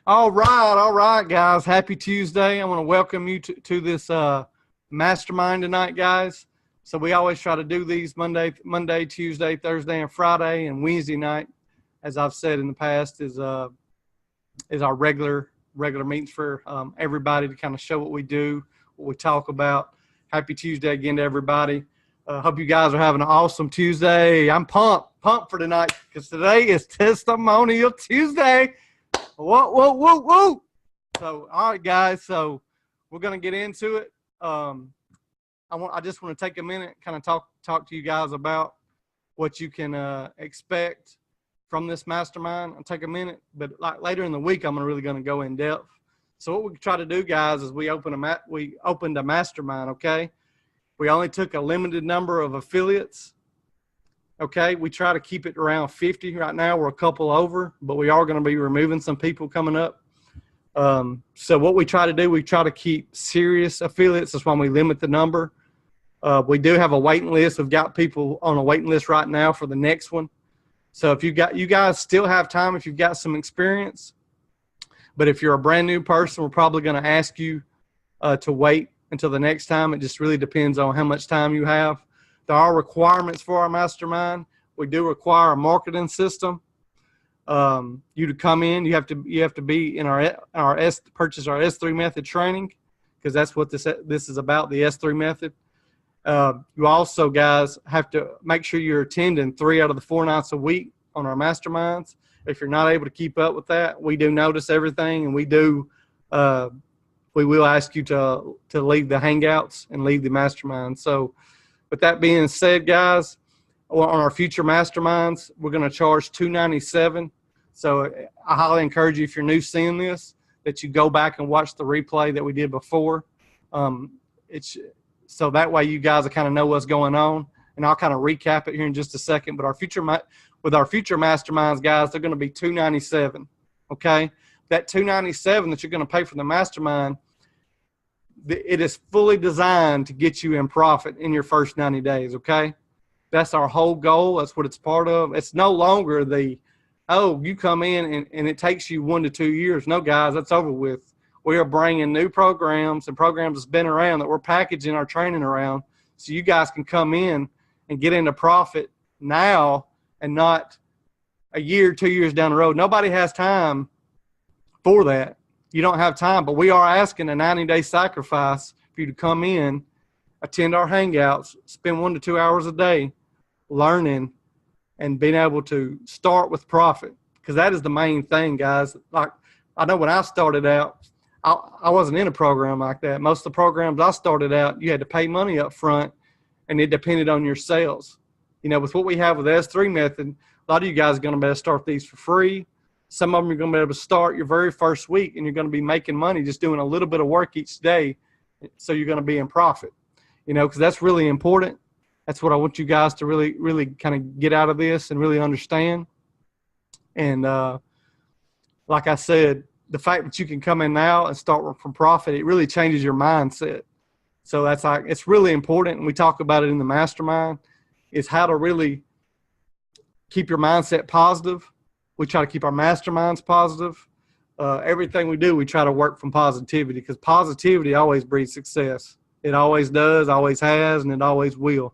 All right, guys. Happy Tuesday. I want to welcome you to this mastermind tonight, guys. So we always try to do these Monday, Tuesday, Thursday, and Friday, and Wednesday night, as I've said in the past, is our regular meetings for everybody to kind of show what we do, what we talk about. Happy Tuesday again to everybody. Hope you guys are having an awesome Tuesday. I'm pumped for tonight because today is Testimonial Tuesday. Whoa. So, all right, guys. So we're going to get into it. I just want to take a minute, kind of talk to you guys about what you can expect from this mastermind. I'll take a minute, but like later in the week, I'm really going to go in depth. So what we try to do, guys, is we opened a mastermind. Okay, we only took a limited number of affiliates. Okay, we try to keep it around 50 right now. We're a couple over, but we are going to be removing some people coming up. So what we try to do, we try to keep serious affiliates. That's why we limit the number. We do have a waiting list. We've got people on a waiting list right now for the next one. So if you guys still have time, if you've got some experience, but if you're a brand new person, we're probably going to ask you to wait until the next time. It just really depends on how much time you have. There are requirements for our mastermind. We do require a marketing system. You to come in, you have to be in purchase our S3 method training, because that's what this is about, the S3 method. You also, guys, have to make sure you're attending 3 out of the 4 nights a week on our masterminds. If you're not able to keep up with that, we do notice everything, and we will ask you to leave the hangouts and leave the mastermind. So with that being said, guys, on our future masterminds, we're going to charge $297. So I highly encourage you, if you're new seeing this, that you go back and watch the replay that we did before. So that way you guys will kind of know what's going on, and I'll kind of recap it here in just a second. But with our future masterminds, guys, they're going to be $297. Okay, that $297 that you're going to pay for the mastermind, it is fully designed to get you in profit in your first 90 days. Okay, that's our whole goal. That's what it's part of. It's no longer you come in and it takes you 1 to 2 years. No, guys, that's over with. We are bringing new programs and programs that's been around that we're packaging our training around, so you guys can come in and get into profit now and not a year, 2 years down the road. Nobody has time for that. You don't have time, but we are asking a 90-day sacrifice for you to come in, attend our hangouts, spend 1 to 2 hours a day learning and being able to start with profit, because that is the main thing, guys. Like, I know when I started out, I wasn't in a program like that. Most of the programs I started out, you had to pay money up front, and it depended on your sales. You know, with what we have with the S3 method, a lot of you guys are going to be able to start these for free. Some of them you're going to be able to start your very first week, and you're going to be making money just doing a little bit of work each day, so you're going to be in profit. You know, because that's really important. That's what I want you guys to really, really kind of get out of this and really understand. And like I said, the fact that you can come in now and start from profit, it really changes your mindset. So it's really important, and we talk about it in the mastermind, is how to really keep your mindset positive. We try to keep our masterminds positive. Everything we do, we try to work from positivity, because positivity always breeds success. It always does, always has, and it always will.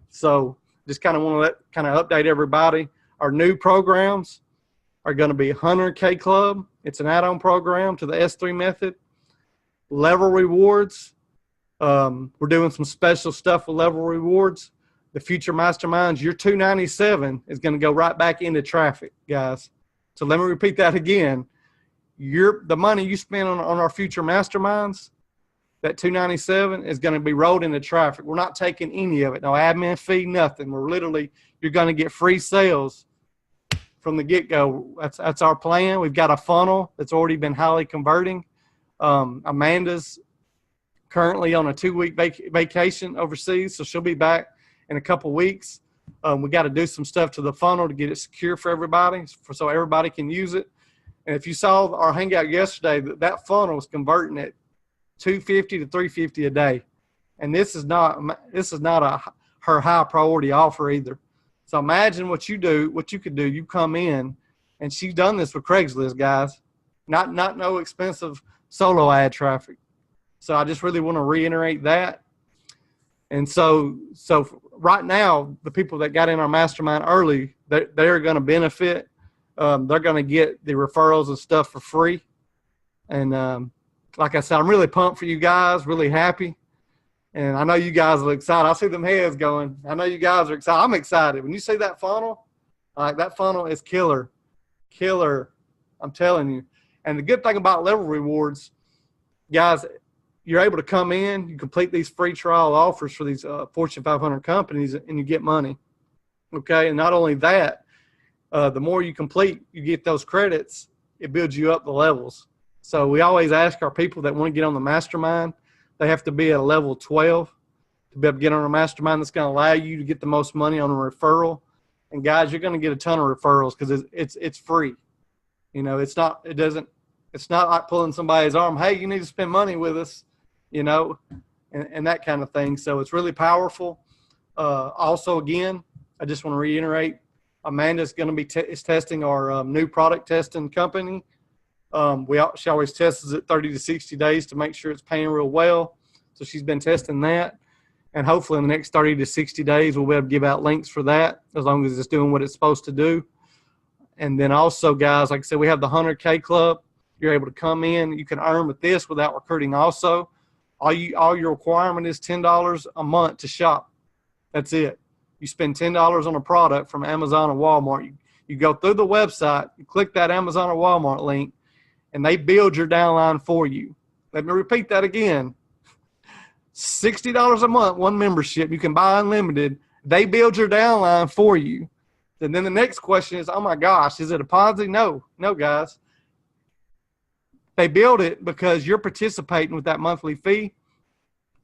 So just kind of want to update everybody. Our new programs are going to be 100K Club. It's an add-on program to the S3 method. Level rewards. We're doing some special stuff with level rewards. The future masterminds, your $297 is going to go right back into traffic, guys. So let me repeat that again. The money you spend on our future masterminds, that $297 is going to be rolled into traffic. We're not taking any of it. No admin fee, nothing. You're going to get free sales from the get-go. That's our plan. We've got a funnel that's already been highly converting. Amanda's currently on a 2-week vacation overseas, so she'll be back in a couple weeks. We got to do some stuff to the funnel to get it secure for everybody, so everybody can use it. And if you saw our hangout yesterday, that funnel was converting at $250 to $350 a day, and this is not her high priority offer either. So imagine what you could do. You come in, and she's done this with Craigslist, guys. not no expensive solo ad traffic. So I just really want to reiterate that. And so right now, the people that got in our mastermind early, they're going to benefit. They're going to get the referrals and stuff for free. And like I said, I'm really pumped for you guys, really happy. And I know you guys are excited. I see them heads going. I know you guys are excited. I'm excited. When you see that funnel, like that funnel is killer. I'm telling you. And the good thing about level rewards, guys, you're able to come in, you complete these free trial offers for these Fortune 500 companies, and you get money. Okay, and not only that, the more you complete, you get those credits, it builds you up the levels. So we always ask our people that want to get on the mastermind, they have to be at a level 12 to be able to get on a mastermind that's going to allow you to get the most money on a referral. And guys, you're going to get a ton of referrals because it's free. You know, it's not like pulling somebody's arm. Hey, you need to spend money with us, you know, and that kind of thing. So it's really powerful. Also, again, I just want to reiterate, Amanda's going to be is testing our new product testing company. She always tests it 30 to 60 days to make sure it's paying real well. So she's been testing that. And hopefully in the next 30 to 60 days, we'll be able to give out links for that as long as it's doing what it's supposed to do. And then also, guys, like I said, we have the 100K Club. You're able to come in. You can earn with this without recruiting also. All your requirement is $10 a month to shop. That's it. You spend $10 on a product from Amazon or Walmart. You go through the website, you click that Amazon or Walmart link, and they build your downline for you. Let me repeat that again. $60 a month, one membership. You can buy unlimited. They build your downline for you. And then the next question is, oh my gosh, is it a Ponzi? No, guys. They build it because you're participating with that monthly fee.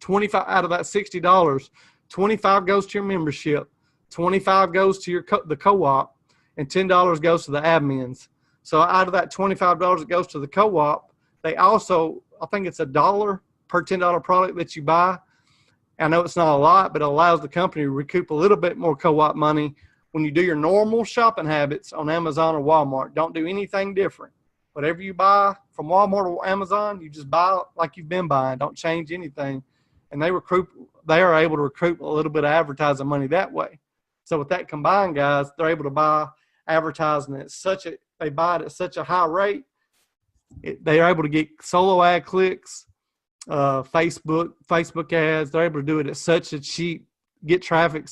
25 out of that $60, 25 goes to your membership, 25 goes to the co-op, and $10 goes to the admins. So out of that $25 that goes to the co-op, they also, I think it's $1 per $10 product that you buy. I know it's not a lot, but it allows the company to recoup a little bit more co-op money when you do your normal shopping habits on Amazon or Walmart. Don't do anything different. Whatever you buy from Walmart or Amazon, you just buy like you've been buying. Don't change anything. And they are able to recoup a little bit of advertising money that way. So with that combined, guys, they're able to buy advertising they buy it at such a high rate. They are able to get solo ad clicks, Facebook ads. They're able to do it at get traffic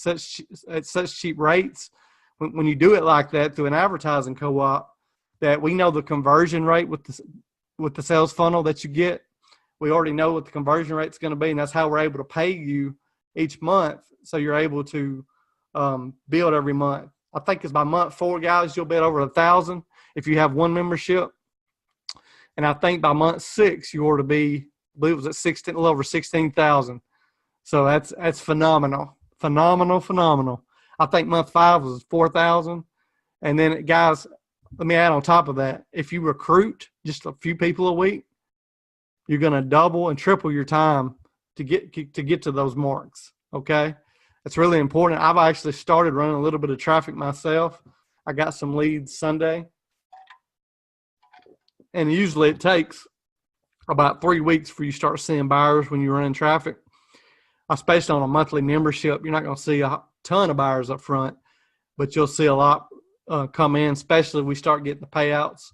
at such cheap rates. When you do it like that through an advertising co-op, that we know the conversion rate with the sales funnel that you get. We already know what the conversion rate is going to be, and that's how we're able to pay you each month. So you're able to build every month. I think it's by month 4, guys, you'll be at over 1,000 if you have one membership. And I think by month 6, you ought to be, I believe it was at a little over 16,000. So that's phenomenal. Phenomenal. I think month 5 was 4,000. And then, guys, let me add on top of that, if you recruit just a few people a week, you're going to double and triple your time to get to those marks, okay? It's really important. I've actually started running a little bit of traffic myself. I got some leads Sunday. And usually it takes about 3 weeks for you to start seeing buyers when you're running traffic. Especially on a monthly membership, you're not going to see a ton of buyers up front, but you'll see a lot come in, especially if we start getting the payouts,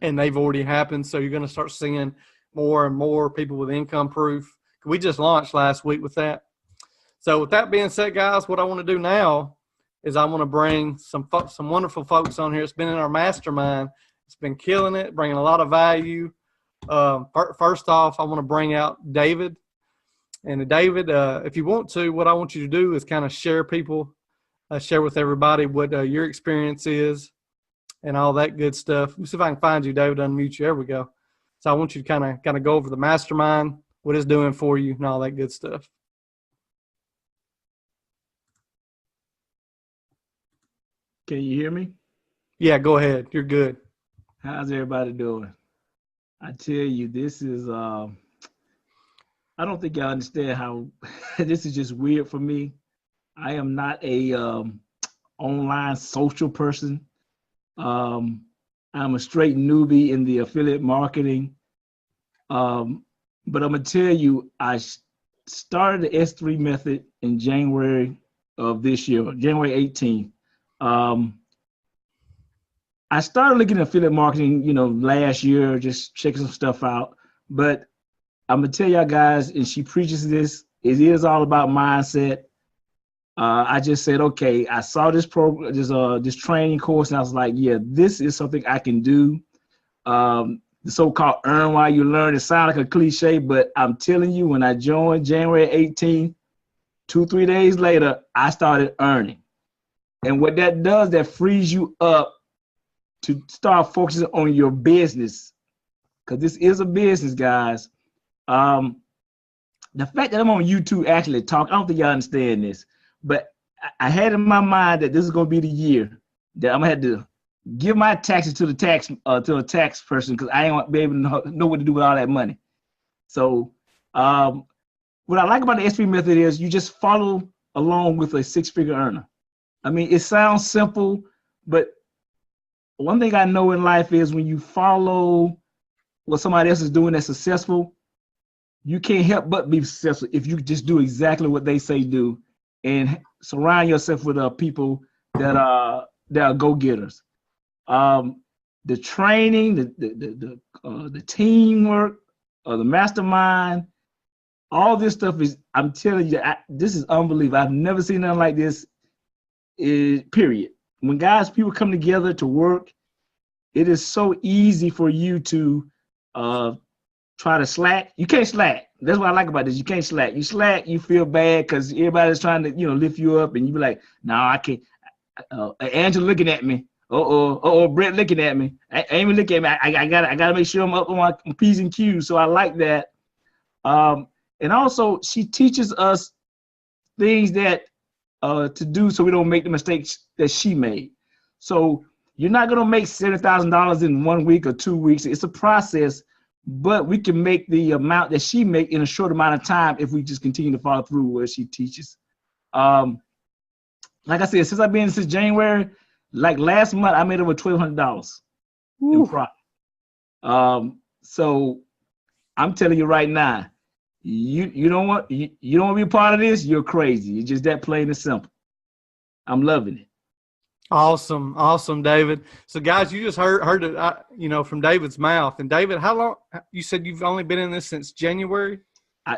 and they've already happened. So you're going to start seeing more and more people with income proof. We just launched last week with that. So with that being said, guys, what I want to do now is I want to bring some wonderful folks on here. It's been in our mastermind. It's been killing it, bringing a lot of value. First off, I want to bring out David. And David, if you want to, what I want you to do is kind of share with everybody what your experience is and all that good stuff. Let me see if I can find you, David, unmute you. There we go. So I want you to kind of go over the mastermind, what it's doing for you, and all that good stuff. Can you hear me? Yeah, go ahead. You're good. How's everybody doing? I tell you, this is, I don't think y'all understand how this is just weird for me. I am not a online social person. I'm a straight newbie in the affiliate marketing. But I'm gonna tell you, I started the S3 method in January of this year, January 18th. I started looking at affiliate marketing, last year, just checking some stuff out. But I'm gonna tell y'all guys, and she preaches this, it is all about mindset. I just said, okay, I saw this program, this training course, and I was like, yeah, this is something I can do. The so-called earn while you learn, it sounds like a cliche, but I'm telling you, when I joined January 18th, 2-3 days later, I started earning. And what that does, that frees you up to start focusing on your business, because this is a business, guys. The fact that I'm on YouTube actually talk, I don't think y'all understand this, but I had in my mind that this is going to be the year that I'm going to have to give my taxes to the tax person, because I ain't going to be able to know what to do with all that money. So what I like about the S3 method is you just follow along with a six-figure earner. I mean, it sounds simple, but one thing I know in life is when you follow what somebody else is doing that's successful, you can't help but be successful if you just do exactly what they say do and surround yourself with people that are go-getters. The training, the teamwork, the mastermind, all this stuff is, I'm telling you, this is unbelievable. I've never seen nothing like this, period. When people come together to work, it is so easy for you to try to slack. You can't slack. That's what I like about this. You can't slack. You slack, you feel bad because everybody's trying to, lift you up, and you be like, no, I can't. Angela looking at me. Brett looking at me. Amy looking at me. I gotta make sure I'm up on my P's and Q's. So I like that. And also she teaches us things that to do so we don't make the mistakes that she made. So you're not gonna make $70,000 in 1 week or 2 weeks. It's a process, but we can make the amount that she make in a short amount of time if we just continue to follow through what she teaches. Like I said, since I've been since January, like last month, I made over $1,200 in profit. So I'm telling you right now, you don't want to be a part of this. You're crazy. It's just that plain and simple. I'm loving it. Awesome, David. So guys, you just heard it, from David's mouth. And David, how long? You said you've only been in this since January?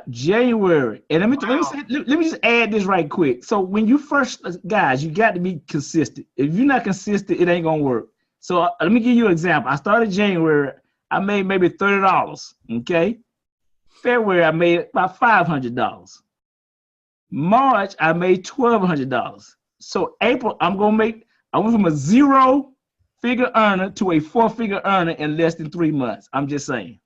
January. And let me just add this right quick. So when you first, guys, you got to be consistent. If you're not consistent, it ain't gonna work. So let me give you an example. I started January. I made maybe $30. Okay. February, I made about $500. March, I made $1,200. So April, I went from a 0-figure earner to a 4-figure earner in less than 3 months. I'm just saying.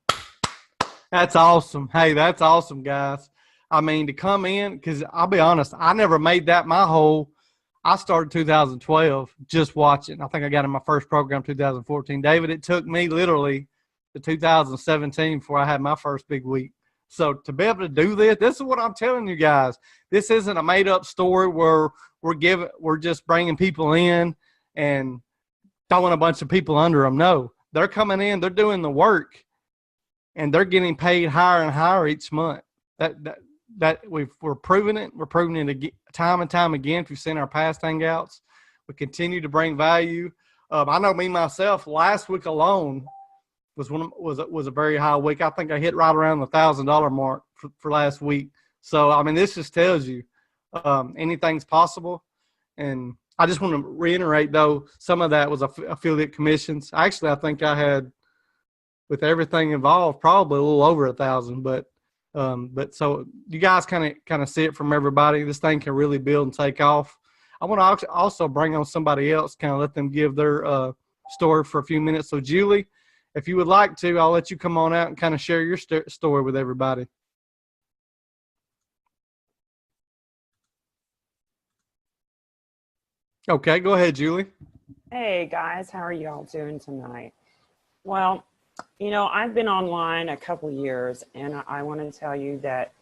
That's awesome. Hey, that's awesome, guys. I mean, to come in, because I'll be honest, I never made that I started 2012 just watching. I think I got in my first program 2014. David, it took me literally to 2017 before I had my first big week. So to be able to do this is what I'm telling you guys. This isn't a made-up story where we're just bringing people in and throwing a bunch of people under them. No, they're coming in, they're doing the work, and they're getting paid higher and higher each month. That we're proving it. We're proving it time and time again. If you've seen our past hangouts, we continue to bring value. I know me myself. Last week alone was a very high week. I think I hit right around the $1,000 mark for last week. So I mean, this just tells you anything's possible. And I just want to reiterate, though, some of that was affiliate commissions. Actually, I think I had, with everything involved, probably a little over 1,000. But so you guys kind of see it from everybody. This thing can really build and take off. I want to also bring on somebody else, kind of let them give their story for a few minutes. So Julie, if you would like to, I'll let you come on out and kind of share your story with everybody. Okay, go ahead, Julie. Hey guys, how are y'all doing tonight? Well, I've been online a couple years, and I want to tell you that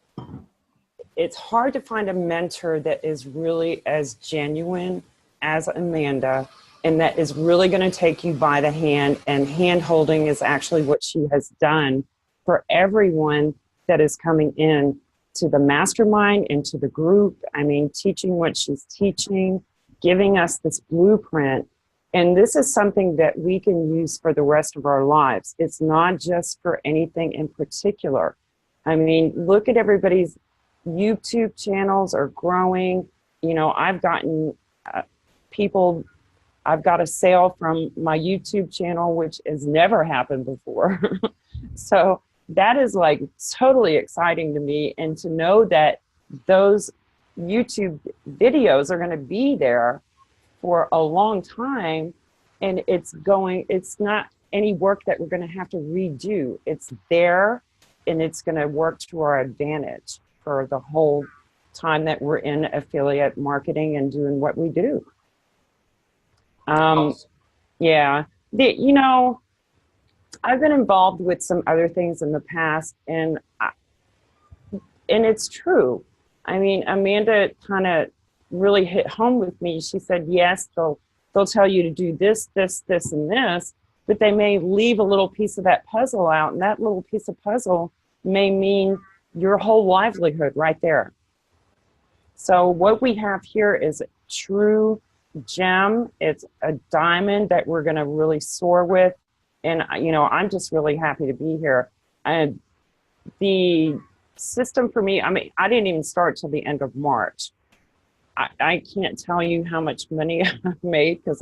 it's hard to find a mentor that is really as genuine as Amanda and that is really going to take you by the hand, and hand holding is actually what she has done for everyone that is coming in to the mastermind and to the group. I mean, teaching what she's teaching, giving us this blueprint. And this is something that we can use for the rest of our lives. It's not just for anything in particular. I mean, look at everybody's YouTube channels are growing. You know, I've gotten people, I've got a sale from my YouTube channel, which has never happened before. So that is like totally exciting to me. And to know that those YouTube videos are going to be there for a long time, and it's not any work that we're going to have to redo. It's there, and it's going to work to our advantage for the whole time that we're in affiliate marketing and doing what we do. Yeah, you know, I've been involved with some other things in the past, and it's true. I mean, Amanda kind of really hit home with me. She said, yes, they'll tell you to do this, this, this, and this, but they may leave a little piece of that puzzle out, and that little piece of puzzle may mean your whole livelihood right there. So what we have here is a true gem. It's a diamond that we're going to really soar with. And, you know, I'm just really happy to be here. And the system for me, I mean, I didn't even start till the end of March. I can't tell you how much money I've made, because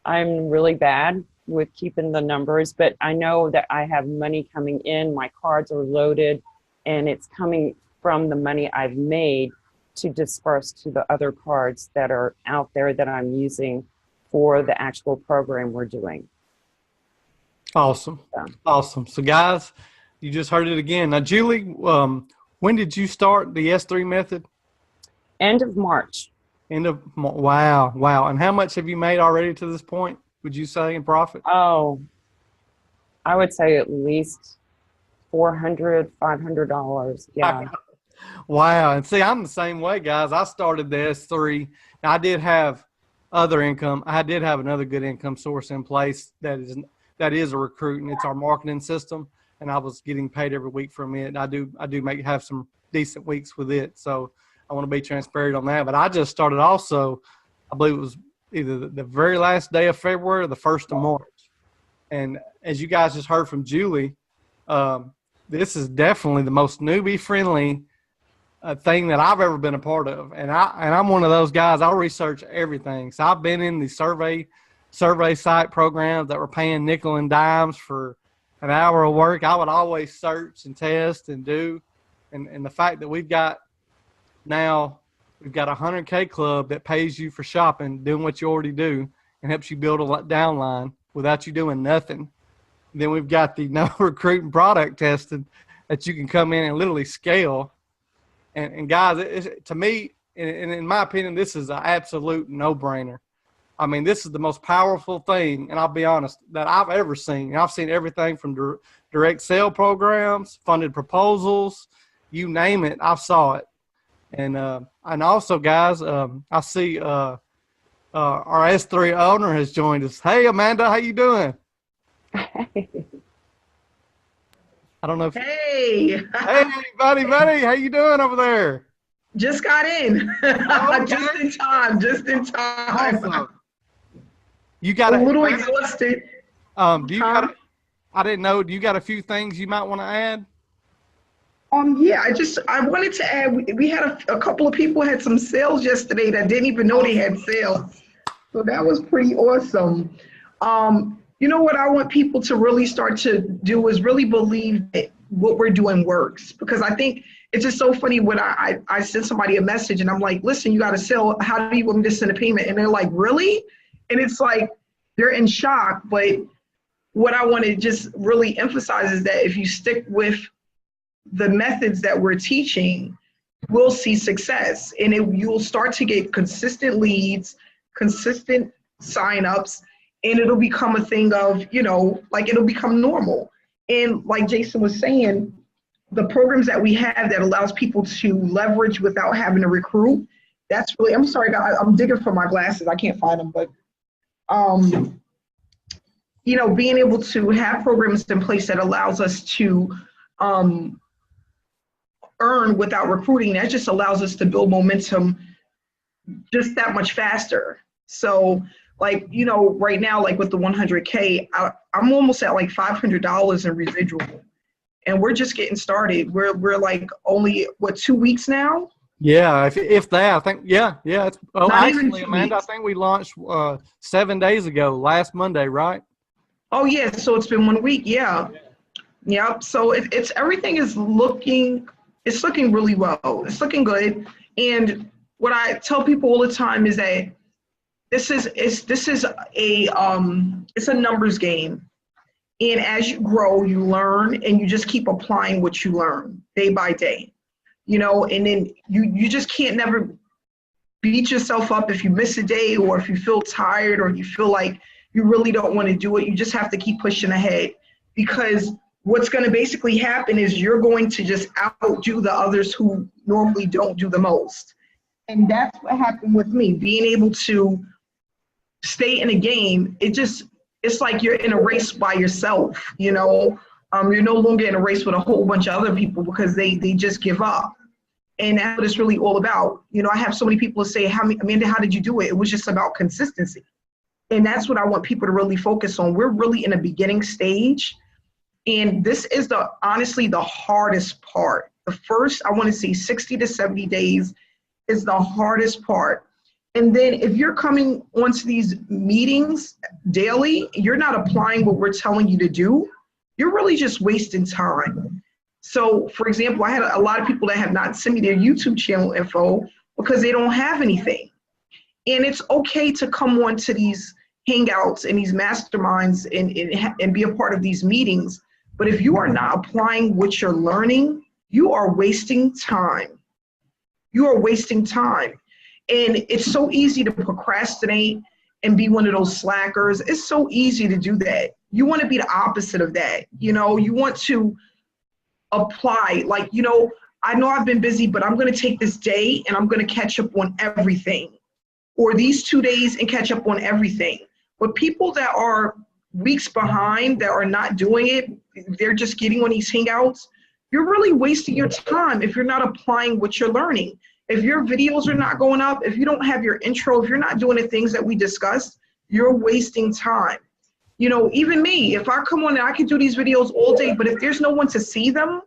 I'm really bad with keeping the numbers, but I know that I have money coming in. My cards are loaded, and it's coming from the money I've made to disperse to the other cards that are out there that I'm using for the actual program we're doing. Awesome. Awesome. So guys, you just heard it again. Now, Julie, when did you start the S3 method? End of March. Wow. Wow. And how much have you made already to this point, would you say, in profit? Oh, I would say at least $400, $500. Yeah. Wow. And see, I'm the same way, guys. I started the S3. Now, I did have other income. I did have another good income source in place that is a recruit, and it's our marketing system. And I was getting paid every week from it. I do have some decent weeks with it. So I want to be transparent on that. But I just started also, I believe it was either the very last day of February or the 1st of March. And as you guys just heard from Julie, this is definitely the most newbie friendly thing that I've ever been a part of. And I'm one of those guys, I'll research everything. So I've been in the survey site programs that were paying nickel and dimes for an hour of work. I would always search and test and do. And the fact that we've got a 100K club that pays you for shopping, doing what you already do, and helps you build a downline without you doing nothing. And then we've got the no recruiting product testing that you can come in and literally scale. And guys, to me, and in my opinion, this is an absolute no-brainer. I mean, this is the most powerful thing, and I'll be honest, that I've ever seen. And I've seen everything from direct sale programs, funded proposals, you name it, I saw it. And also, guys, I see our S3 owner has joined us. Hey, Amanda, how you doing? I don't know if Hey. Hey, buddy, how you doing over there? Just got in. Okay. Just in time. Awesome. You got a little exhausted. I didn't know, do you got a few things you might want to add? Yeah, I wanted to add, we had a couple of people had some sales yesterday that didn't even know they had sales. So that was pretty awesome. You know what I want people to really start to do is really believe that what we're doing works. Because I think it's just so funny when I send somebody a message and I'm like, listen, you got to sell. How do you want me to send a payment? And they're like, really? And it's like, they're in shock. But what I want to just really emphasize is that if you stick with the methods that we're teaching, we'll see success. And you'll start to get consistent leads, consistent signups, and it'll become a thing of, you know, like it'll become normal. And like Jason was saying, the programs that we have that allows people to leverage without having to recruit, that's really, I'm sorry, guys, I'm digging for my glasses. I can't find them, but you know, being able to have programs in place that allows us to earn without recruiting, that just allows us to build momentum just that much faster. So like, you know, right now, like with the 100K, I'm almost at like $500 in residual, and we're just getting started. We're like only, what, 2 weeks now? Yeah, if that, I think, yeah. It's, oh, Not even actually, 2 Amanda, I weeks. think we launched 7 days ago, last Monday, right? Oh yeah, so it's been 1 week, yeah. Yep, so it's everything is looking, it's looking really well. It's looking good. And what I tell people all the time is that this is a numbers game. And as you grow, you learn, and you just keep applying what you learn day by day. You know, and then you just can't never beat yourself up if you miss a day, or if you feel tired, or you feel like you really don't want to do it. You just have to keep pushing ahead, because what's going to basically happen is you're going to just outdo the others who normally don't do the most. And that's what happened with me. Being able to stay in a game, it's like you're in a race by yourself, you know. You're no longer in a race with a whole bunch of other people, because they just give up. And that's what it's really all about. You know, I have so many people say, Amanda, how did you do it? It was just about consistency. And that's what I want people to really focus on. We're really in a beginning stage. And this is honestly the hardest part. The first, I want to say 60 to 70 days is the hardest part. And then if you're coming onto these meetings daily, you're not applying what we're telling you to do, you're really just wasting time. So for example, I had a lot of people that have not sent me their YouTube channel info because they don't have anything. And it's okay to come on to these hangouts and these masterminds and be a part of these meetings. But if you are not applying what you're learning, you are wasting time. You are wasting time. And it's so easy to procrastinate and be one of those slackers. It's so easy to do that. You want to be the opposite of that. You know, you want to apply, like, you know I've been busy, but I'm going to take this day and I'm going to catch up on everything, or these 2 days and catch up on everything. But people that are weeks behind, that are not doing it, they're just getting on these hangouts, you're really wasting your time if you're not applying what you're learning. If your videos are not going up, if you don't have your intro, if you're not doing the things that we discussed, you're wasting time. You know, even me, if I come on and I can do these videos all day, but if there's no one to see them,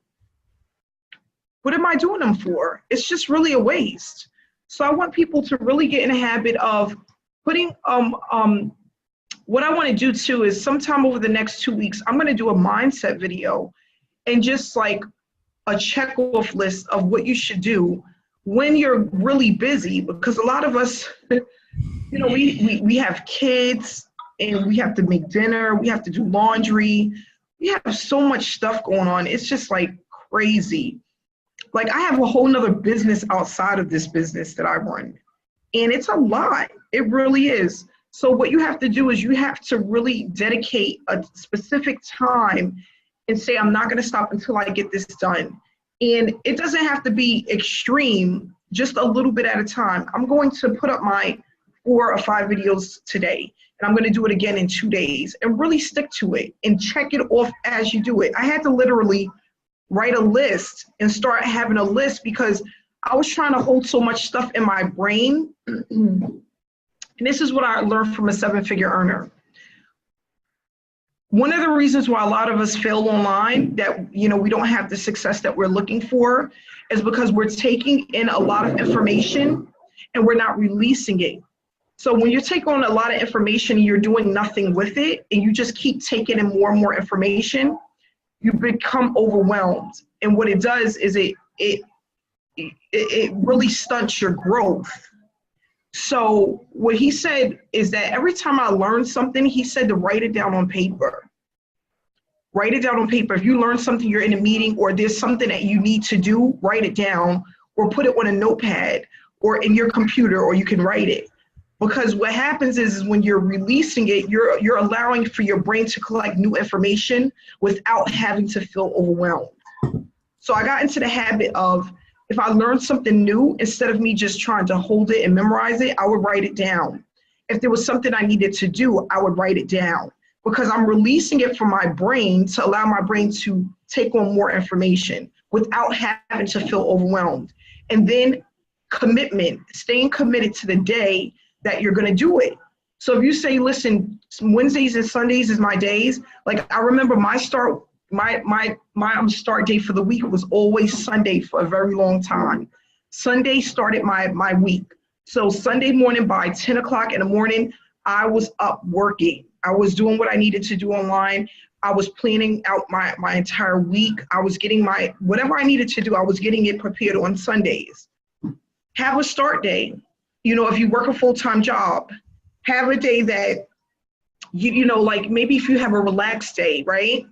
what am I doing them for? It's just really a waste. So I want people to really get in a habit of putting, what I want to do too is sometime over the next 2 weeks, I'm going to do a mindset video and just like a check-off list of what you should do when you're really busy, because a lot of us, you know, we have kids and we have to make dinner, we have to do laundry, we have so much stuff going on. It's just like crazy. Like I have a whole nother business outside of this business that I run, and it's a lot. It really is. So what you have to do is you have to really dedicate a specific time and say, I'm not going to stop until I get this done. And it doesn't have to be extreme, just a little bit at a time. I'm going to put up my 4 or 5 videos today, and I'm going to do it again in 2 days, and really stick to it and check it off as you do it. I had to literally write a list and start having a list because I was trying to hold so much stuff in my brain. And this is what I learned from a 7-figure earner. One of the reasons why a lot of us fail online, that, you know, we don't have the success that we're looking for, is because we're taking in a lot of information and we're not releasing it. So when you take on a lot of information and you're doing nothing with it, and you just keep taking in more and more information, you become overwhelmed. And what it does is it really stunts your growth. So what he said is that every time I learn something, he said to write it down on paper. Write it down on paper. If you learn something, you're in a meeting, or there's something that you need to do, write it down, or put it on a notepad or in your computer, or you can write it. Because what happens is when you're releasing it, you're allowing for your brain to collect new information without having to feel overwhelmed. So I got into the habit of, if I learned something new, instead of me just trying to hold it and memorize it, I would write it down. if there was something I needed to do, I would write it down because I'm releasing it from my brain to allow my brain to take on more information without having to feel overwhelmed. And then commitment, staying committed to the day that you're going to do it. So if you say, listen, Wednesdays and Sundays is my days, like I remember my start date for the week was always Sunday for a very long time. Sunday started my week. So Sunday morning by 10 o'clock in the morning, I was up working. I was doing what I needed to do online. I was planning out my entire week. I was getting whatever I needed to do, I was getting it prepared on Sundays. Have a start day. You know, if you work a full-time job, have a day that, you know, like maybe if you have a relaxed day, right?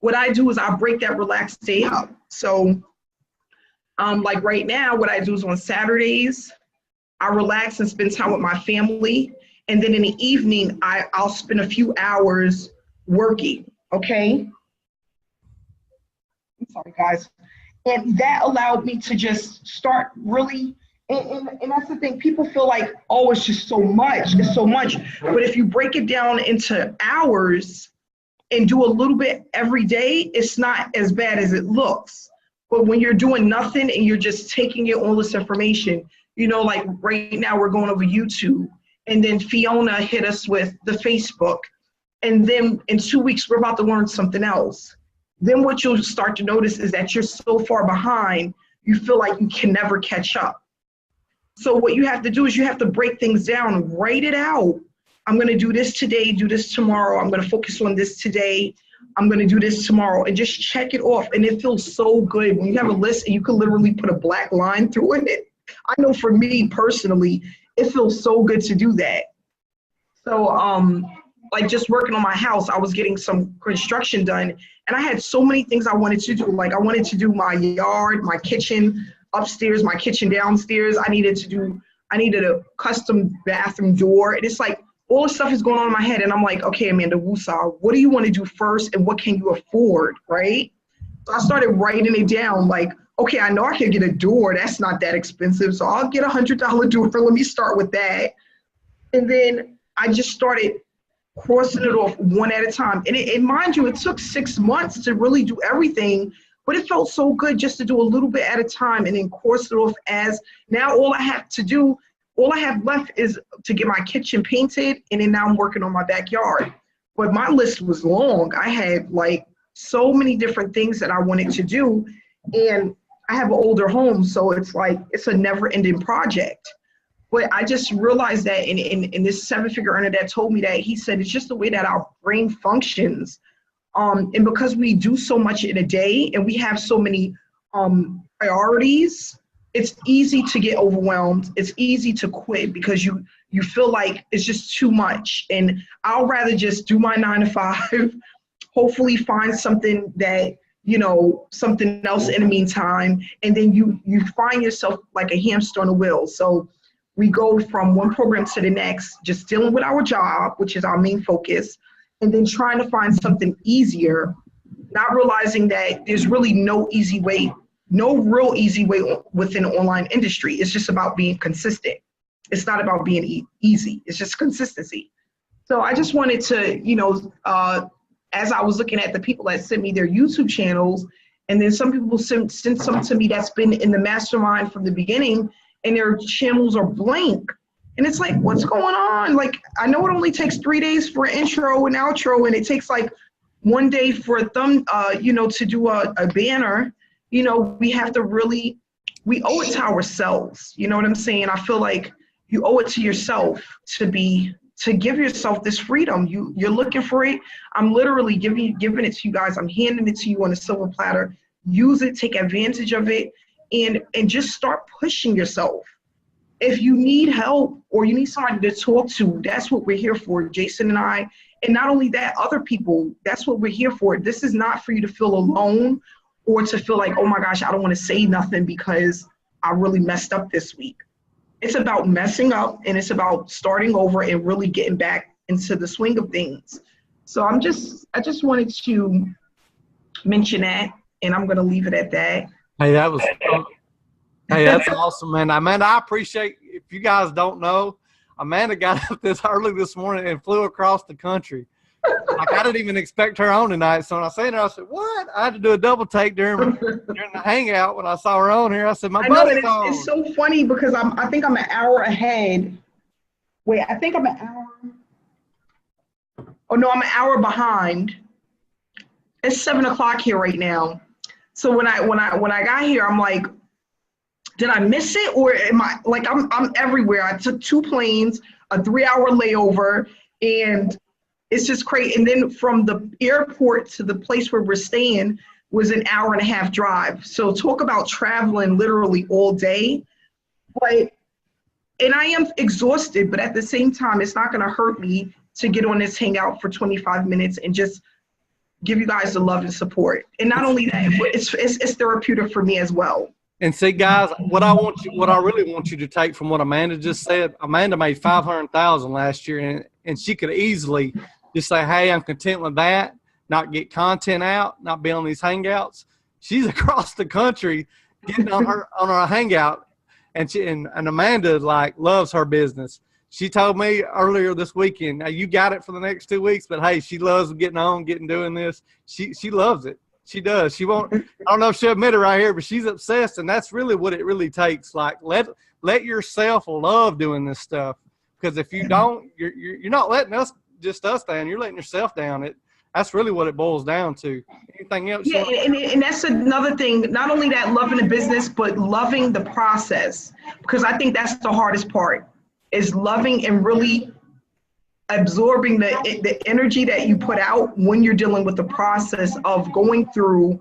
What I do is I break that relaxed day up. So like right now, what I do is on Saturdays, I relax and spend time with my family. And then in the evening, I'll spend a few hours working, okay? I'm sorry, guys. And that allowed me to just start really, and that's the thing, people feel like, oh, it's just so much, it's so much. But if you break it down into hours and do a little bit every day, it's not as bad as it looks. But when you're doing nothing and you're just taking in all this information, you know, like right now we're going over YouTube, and then Fiona hit us with the Facebook. And then in 2 weeks, we're about to learn something else. Then what you'll start to notice is that you're so far behind, you feel like you can never catch up. So what you have to do is you have to break things down, write it out. I'm going to do this today, do this tomorrow. I'm going to focus on this today. I'm going to do this tomorrow, and just check it off. And it feels so good when you have a list and you can literally put a black line through it. I know for me personally, it feels so good to do that. So like just working on my house, I was getting some construction done, and I had so many things I wanted to do. Like I wanted to do my yard, my kitchen upstairs, my kitchen downstairs. I needed a custom bathroom door. And it's like all this stuff is going on in my head, and I'm like, okay, Amanda Wusa, what do you want to do first, and what can you afford, right? So I started writing it down, like, okay, I know I can get a door. That's not that expensive, so I'll get $100 door. Let me start with that. And then I just started crossing it off one at a time. And mind you, it took 6 months to really do everything, but it felt so good just to do a little bit at a time and then cross it off as now all I have left is to get my kitchen painted, and then now I'm working on my backyard. But my list was long. I had like so many different things that I wanted to do, and I have an older home, so it's like it's a never-ending project. But I just realized that in this seven-figure earner that told me that, he said it's just the way that our brain functions. And because we do so much in a day and we have so many priorities, it's easy to get overwhelmed. It's easy to quit because you feel like it's just too much. And I'll rather just do my 9 to 5, hopefully find something that, you know, something else in the meantime. And then you find yourself like a hamster on a wheel. So we go from one program to the next, just dealing with our job, which is our main focus, and then trying to find something easier, not realizing that there's really no easy way, no real easy way within the online industry. It's just about being consistent. It's not about being easy. It's just consistency. So I just wanted to, you know, as I was looking at the people that sent me their YouTube channels, and then some people sent some to me that's been in the mastermind from the beginning, and their channels are blank. And it's like, what's going on? Like, I know it only takes 3 days for an intro and outro, and it takes like 1 day for a you know, to do a banner. You know, we have to really, we owe it to ourselves. You know what I'm saying? I feel like you owe it to yourself to give yourself this freedom. You're looking for it. I'm literally giving it to you guys. I'm handing it to you on a silver platter. Use it, take advantage of it, and just start pushing yourself. If you need help or you need somebody to talk to, that's what we're here for, Jason and I. And not only that, other people, that's what we're here for. This is not for you to feel alone or to feel like, oh my gosh, I don't want to say nothing because I really messed up this week. It's about messing up, and it's about starting over and really getting back into the swing of things. So I just wanted to mention that, and I'm going to leave it at that. Hey, that's awesome, man. I appreciate, if you guys don't know, Amanda got up this early this morning and flew across the country. Like, I didn't even expect her on tonight. So when I seen her, I said, what? I had to do a double take during the hangout when I saw her on here. I said, my buddy's on. It's so funny because I think I'm an hour ahead. Wait, I think I'm an hour. Oh no, I'm an hour behind. It's 7 o'clock here right now. So when I got here, I'm like, did I miss it, or am I like I'm everywhere? I took 2 planes, a 3-hour layover, and it's just crazy. And then from the airport to the place where we're staying was an 1.5-hour drive. So talk about traveling literally all day. And I am exhausted, but at the same time, it's not going to hurt me to get on this hangout for 25 minutes and just give you guys the love and support. And not only that, it's therapeutic for me as well. And see, guys, what I really want you to take from what Amanda just said, Amanda made $500,000 last year, and she could easily just say, hey, I'm content with that, not get content out, not be on these hangouts. She's across the country getting on her hangout, and Amanda like loves her business. She told me earlier this weekend, now you got it for the next 2 weeks, but hey, she loves doing this. She loves it. She does. She won't. I don't know if she'll admit it right here, but she's obsessed, and that's really what it really takes. Like let yourself love doing this stuff, because if you don't, you're not letting us down. You're letting yourself down. That's really what it boils down to. Anything else? Yeah, and that's another thing. Not only that, loving the business, but loving the process, because I think that's the hardest part, is loving and really absorbing the energy that you put out when you're dealing with the process of going through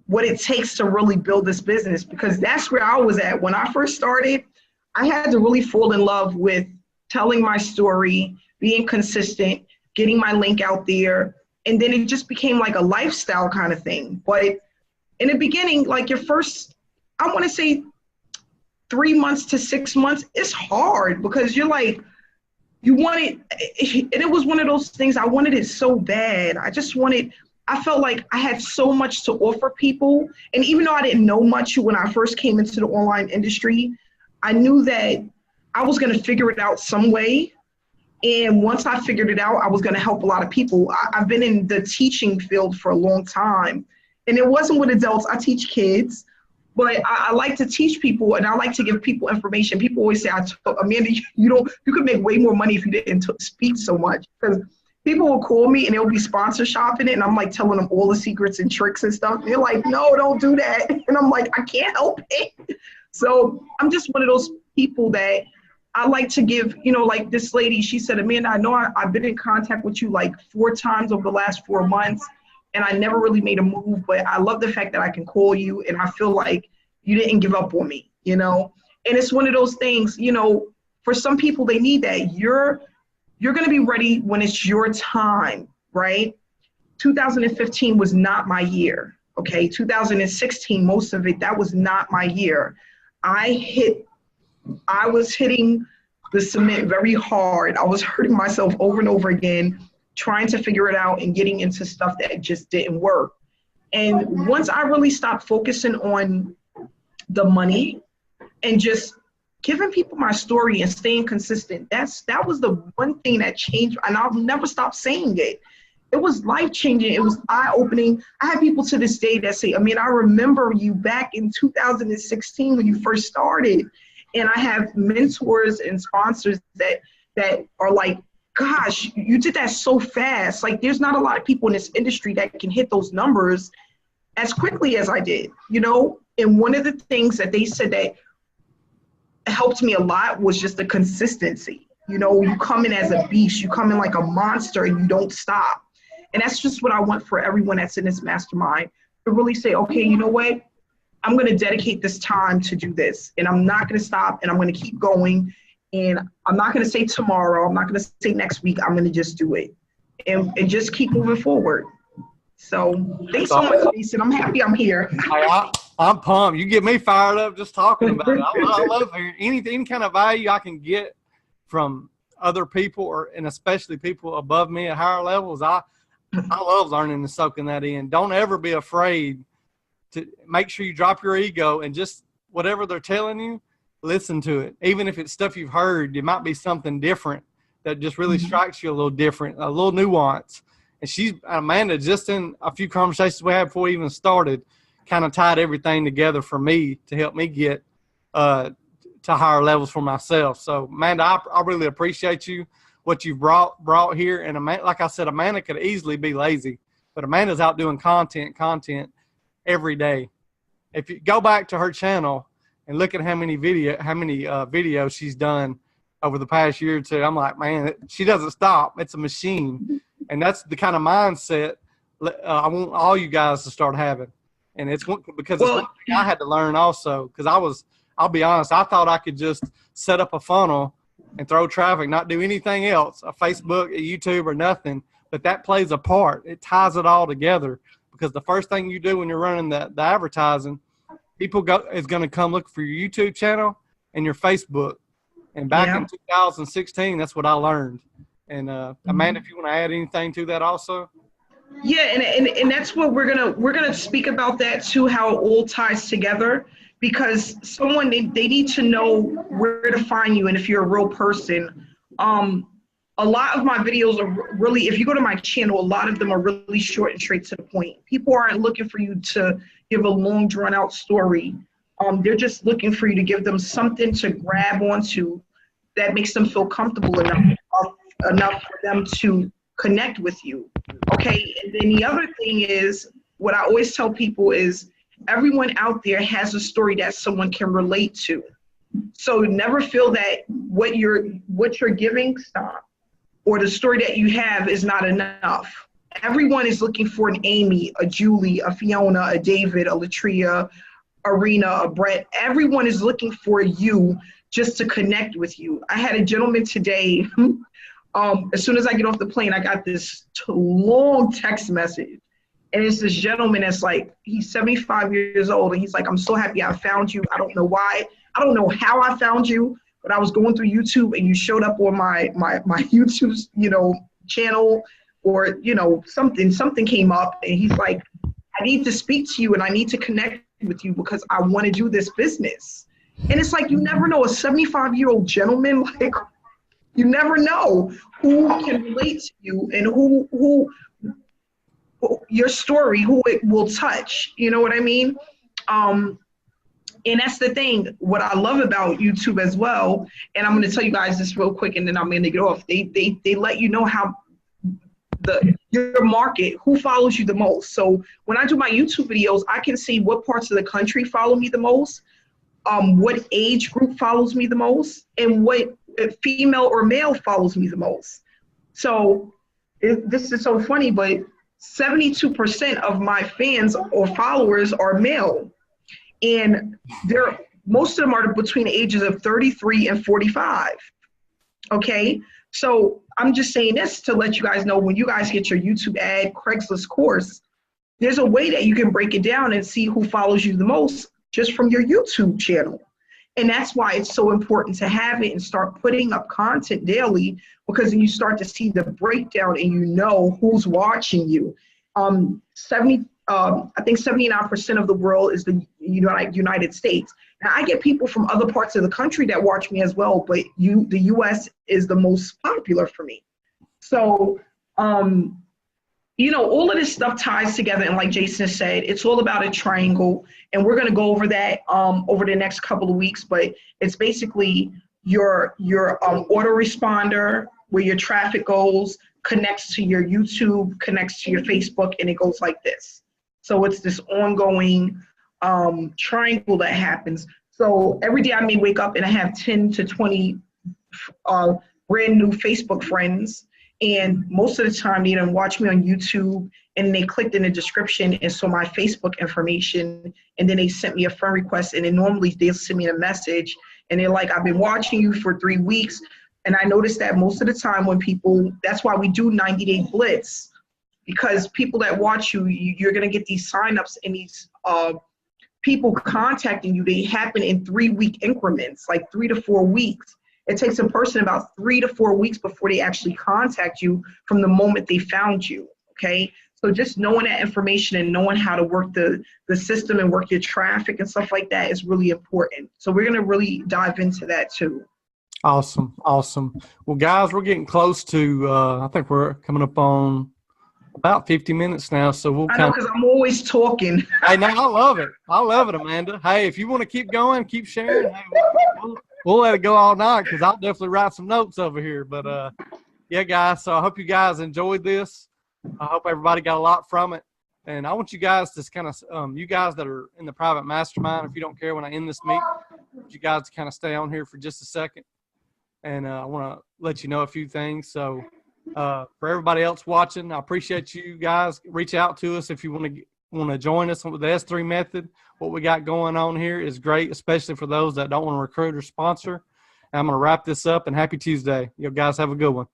what it takes to really build this business. Because that's where I was at when I first started. I had to really fall in love with telling my story, being consistent, getting my link out there. And then it just became like a lifestyle kind of thing. But in the beginning, like your first, I want to say 3 months to 6 months, it's hard because you're like, you want it, and it was one of those things, I wanted it so bad. I felt like I had so much to offer people. And even though I didn't know much when I first came into the online industry, I knew that I was going to figure it out some way. And once I figured it out, I was going to help a lot of people. I've been in the teaching field for a long time, and it wasn't with adults. I teach kids. But I like to teach people, and I like to give people information. People always say, Amanda, you could make way more money if you didn't speak so much. Because people will call me and they'll be sponsor shopping it, and I'm like telling them all the secrets and tricks and stuff. They're like, no, don't do that. And I'm like, I can't help it. So I'm just one of those people that I like to give, like this lady, she said, Amanda, I know I've been in contact with you like 4 times over the last 4 months. And I never really made a move, but I love the fact that I can call you and I feel like you didn't give up on me, And it's one of those things, for some people, they need that. You're going to be ready when it's your time, right? 2015 was not my year, okay? 2016, most of it, that was not my year. I was hitting the cement very hard. I was hurting myself over and over again, trying to figure it out and getting into stuff that just didn't work. And once I really stopped focusing on the money and just giving people my story and staying consistent, that was the one thing that changed, and I'll never stop saying it. It was life-changing. It was eye-opening. I have people to this day that say, I remember you back in 2016 when you first started. And I have mentors and sponsors that are like, gosh, you did that so fast. Like, there's not a lot of people in this industry that can hit those numbers as quickly as I did, And one of the things that they said that helped me a lot was just the consistency. You come in as a beast, you come in like a monster, and you don't stop. And that's just what I want for everyone that's in this mastermind, to really say, okay, you know what? I'm going to dedicate this time to do this, and I'm not going to stop, and I'm going to keep going. And I'm not going to say tomorrow. I'm not going to say next week. I'm going to just do it and just keep moving forward. So thanks so much, Jason. I'm happy I'm here. I'm pumped. You get me fired up just talking about it. I love hearing any kind of value I can get from other people, and especially people above me at higher levels. I love learning and soaking that in. Don't ever be afraid to make sure you drop your ego and just whatever they're telling you, listen to it. Even if it's stuff you've heard, it might be something different that just really strikes you a little different, a little nuance. And Amanda, just in a few conversations we had before we even started, kind of tied everything together for me to help me get to higher levels for myself. So, Amanda, I really appreciate you, what you've brought here. And Amanda, like I said, Amanda could easily be lazy, but Amanda's out doing content every day. If you go back to her channel and look at how many videos she's done over the past year or two, I'm like, man, she doesn't stop. It's a machine. And that's the kind of mindset I want all you guys to start having. And it's because it's one thing I had to learn also, because I'll be honest, I thought I could just set up a funnel and throw traffic, not do anything else, a Facebook, a YouTube, or nothing. But that plays a part. It ties it all together, because the first thing you do when you're running the advertising, people is going to come look for your YouTube channel and your Facebook. And back in 2016, that's what I learned. And Amanda, if you want to add anything to that also. Yeah, and that's what we're gonna speak about that too, how it all ties together, because someone they need to know where to find you, and if you're a real person. A lot of my videos are really, if you go to my channel, a lot of them are really short and straight to the point. People aren't looking for you to give a long drawn out story. They're just looking for you to give them something to grab onto that makes them feel comfortable enough for them to connect with you. Okay, and then the other thing is, what I always tell people is, everyone out there has a story that someone can relate to. So never feel that what you're giving, or the story that you have is not enough. Everyone is looking for an Amy, a Julie, a Fiona, a David, a Latria, a Rena, a Brett. Everyone is looking for you just to connect with you. I had a gentleman today, as soon as I get off the plane, I got this long text message. And it's this gentleman that's like, he's 75 years old. And he's like, I'm so happy I found you. I don't know why. I don't know how I found you, but I was going through YouTube and you showed up on my YouTube, channel, or, something came up. And he's like, I need to speak to you and I need to connect with you because I want to do this business. And it's like, you never know, a 75-year-old gentleman, like, you never know who can relate to you and who your story, who it will touch. You know what I mean? And that's the thing. What I love about YouTube as well, and I'm going to tell you guys this real quick, and then I'm going to get off. They let you know how your market, who follows you the most. So when I do my YouTube videos, I can see what parts of the country follow me the most, what age group follows me the most, and what female or male follows me the most. So this is so funny, but 72% of my fans or followers are male, and most of them are between the ages of 33 and 45. Okay, so I'm just saying this to let you guys know, when you guys get your YouTube ad, Craigslist course, there's a way that you can break it down and see who follows you the most just from your YouTube channel. And that's why it's so important to have it and start putting up content daily, because then you start to see the breakdown and you know who's watching you. I think 79% of the world is the United States. Now, I get people from other parts of the country that watch me as well, but the US is the most popular for me. So, all of this stuff ties together. And like Jason said, it's all about a triangle. And we're going to go over that over the next couple of weeks. But it's basically your autoresponder, where your traffic goes, connects to your YouTube, connects to your Facebook, and it goes like this. So it's this ongoing triangle that happens. So every day I may wake up and I have 10 to 20 brand new Facebook friends. And most of the time they don't watch me on YouTube, and they clicked in the description and saw my Facebook information, and then they sent me a friend request, and then normally they'll send me a message and they're like, I've been watching you for 3 weeks. And I noticed that most of the time when people, that's why we do 90-day blitz, because people that watch you, you're going to get these signups and these people contacting you. They happen in 3-week increments, like 3 to 4 weeks. It takes a person about 3 to 4 weeks before they actually contact you from the moment they found you. Okay. So just knowing that information and knowing how to work the system and work your traffic and stuff like that is really important. So we're going to really dive into that too. Awesome. Awesome. Well, guys, we're getting close to, I think we're coming up on about 50 minutes now. So we'll I know, because I'm always talking. Hey, no, I love it. I love it, Amanda. Hey, if you want to keep going, keep sharing, hey, we'll let it go all night, because I'll definitely write some notes over here. But, yeah, guys, so I hope you guys enjoyed this. I hope everybody got a lot from it. And I want you guys to kind of, you guys that are in the private mastermind, if you don't care when I end this meet, you guys to kind of stay on here for just a second. And I want to let you know a few things. So for everybody else watching, I appreciate you guys. Reach out to us if you want to join us with the S3 method. What we got going on here is great, especially for those that don't want to recruit or sponsor. And I'm going to wrap this up, and happy Tuesday. You guys have a good one.